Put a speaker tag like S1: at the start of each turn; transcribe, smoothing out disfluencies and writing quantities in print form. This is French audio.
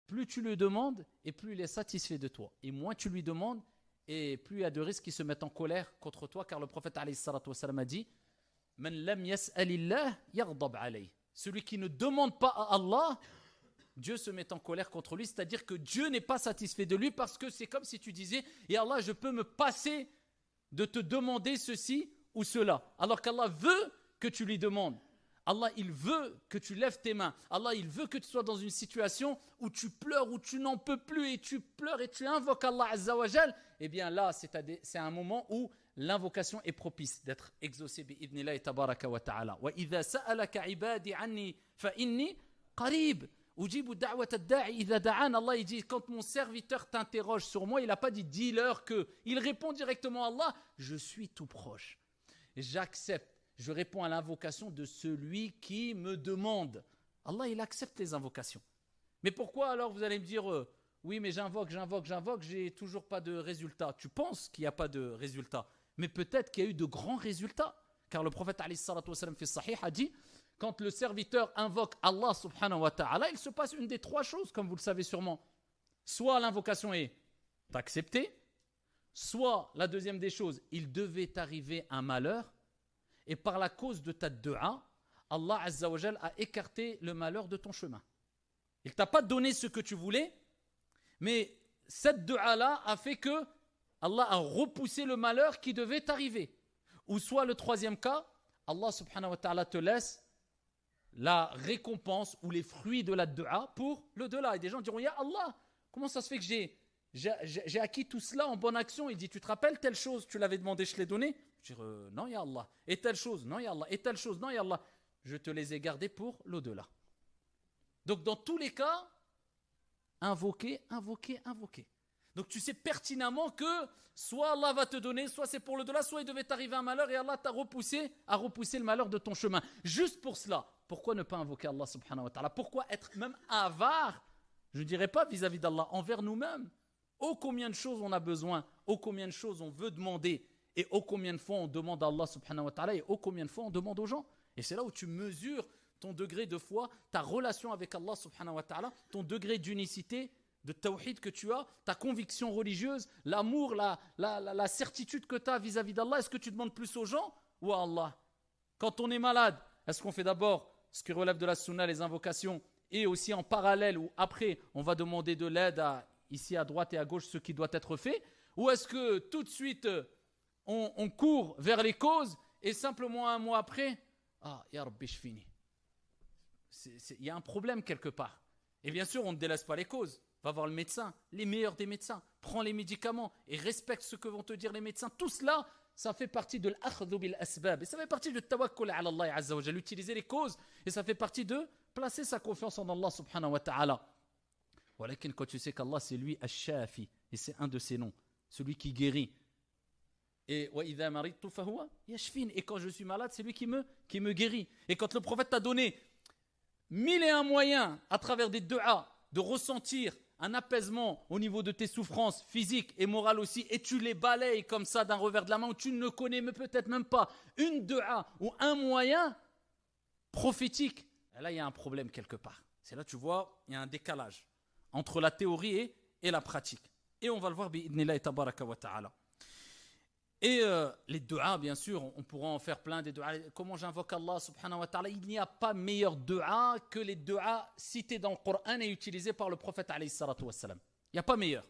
S1: plus tu lui demandes et plus il est satisfait de toi. Et moins tu lui demandes et plus il y a de risques qu'il se mette en colère contre toi, car le prophète alayhi salatu wassalam a dit Man lam yas'alillah yaghdab alayh. Celui qui ne demande pas à Allah, Dieu se met en colère contre lui, c'est-à-dire que Dieu n'est pas satisfait de lui, parce que c'est comme si tu disais « Et Allah, je peux me passer de te demander ceci ou cela », alors qu'Allah veut que tu lui demandes. Allah, il veut que tu lèves tes mains. Allah, il veut que tu sois dans une situation où tu pleures, où tu n'en peux plus, et tu pleures et tu invoques Allah Azza wa Jal. Eh bien là, c'est un moment où l'invocation est propice d'être exaucée bi'idnillahi tabaraka wa ta'ala. Wa idha sa'alaka ibadi anni fa inni qarib. Ujibu da'wat ad-da'i idha da'an. Allah, il dit, quand mon serviteur t'interroge sur moi, il n'a pas dit dis-leur que. Il répond directement à Allah, je suis tout proche. J'accepte. Je réponds à l'invocation de celui qui me demande. Allah, il accepte les invocations. Mais pourquoi alors vous allez me dire oui, mais j'invoque, j'ai toujours pas de résultat. Tu penses qu'il n'y a pas de résultat, mais peut-être qu'il y a eu de grands résultats. Car le prophète alayhi salatu wassalam fi sahih a dit, quand le serviteur invoque Allah subhanahu wa ta'ala, il se passe une des trois choses, comme vous le savez sûrement. Soit l'invocation est acceptée, soit la deuxième des choses, il devait arriver un malheur, et par la cause de ta dua, Allah Azza wa Jal a écarté le malheur de ton chemin. Il ne t'a pas donné ce que tu voulais, mais cette dua-là a fait que Allah a repoussé le malheur qui devait t'arriver. Ou soit le troisième cas, Allah subhanahu wa ta'ala te laisse la récompense ou les fruits de la dua pour le delà. Et des gens diront, Ya Allah, comment ça se fait que j'ai acquis tout cela en bonne action? Il dit, tu te rappelles telle chose, tu l'avais demandé, je l'ai donné? Je dis, non, Ya Allah. Et telle chose, non, Ya Allah. Et telle chose, non, Ya Allah. Je te les ai gardés pour l'au-delà. Donc, dans tous les cas, invoquer. Donc, tu sais pertinemment que soit Allah va te donner, soit c'est pour l'au-delà, soit il devait t'arriver un malheur et Allah a repoussé le malheur de ton chemin. Juste pour cela, pourquoi ne pas invoquer Allah subhanahu wa ta'ala? Pourquoi être même avare? Je ne dirais pas vis-à-vis d'Allah, envers nous-mêmes. Oh, combien de choses on a besoin, oh, combien de choses on veut demander. Et oh combien de fois on demande à Allah subhanahu wa ta'ala et oh combien de fois on demande aux gens. Et c'est là où tu mesures ton degré de foi, ta relation avec Allah subhanahu wa ta'ala, ton degré d'unicité, de tawhid que tu as, ta conviction religieuse, l'amour, la certitude que tu as vis-à-vis d'Allah. Est-ce que tu demandes plus aux gens ou à Allah? Quand on est malade, est-ce qu'on fait d'abord ce qui relève de la sunna, les invocations, et aussi en parallèle ou après on va demander de l'aide ici à droite et à gauche ce qui doit être fait? Ou est-ce que tout de suite on court vers les causes et simplement un mois après, ya Rabbi, je finis. Il y a un problème quelque part. Et bien sûr, on ne délaisse pas les causes. Va voir le médecin, les meilleurs des médecins. Prends les médicaments et respecte ce que vont te dire les médecins. Tout cela, ça fait partie de l'akhdhu bil asbab. Et ça fait partie de tawakkul ala Allah azza wa jalla, utiliser les causes. Et ça fait partie de placer sa confiance en Allah subhanahu wa ta'ala. Walakin, quand tu sais qu'Allah, c'est lui, Ash-Shafi, et c'est un de ses noms, celui qui guérit. Et quand je suis malade, c'est lui qui me guérit. Et quand le prophète t'a donné 1001 moyens à travers des du'as de ressentir un apaisement au niveau de tes souffrances physiques et morales aussi, et tu les balayes comme ça d'un revers de la main, où tu ne connais mais peut-être même pas une du'a ou un moyen prophétique, et là il y a un problème quelque part. C'est là tu vois, il y a un décalage entre la théorie et la pratique. Et on va le voir bi'idnillahi tabaraka wa ta'ala. Et les du'as, bien sûr, on pourra en faire plein des du'as. Comment j'invoque Allah subhanahu wa ta'ala? Il n'y a pas meilleur du'a que les du'as cités dans le Coran et utilisés par le prophète alayhi salatu wassalam. Il n'y a pas meilleur.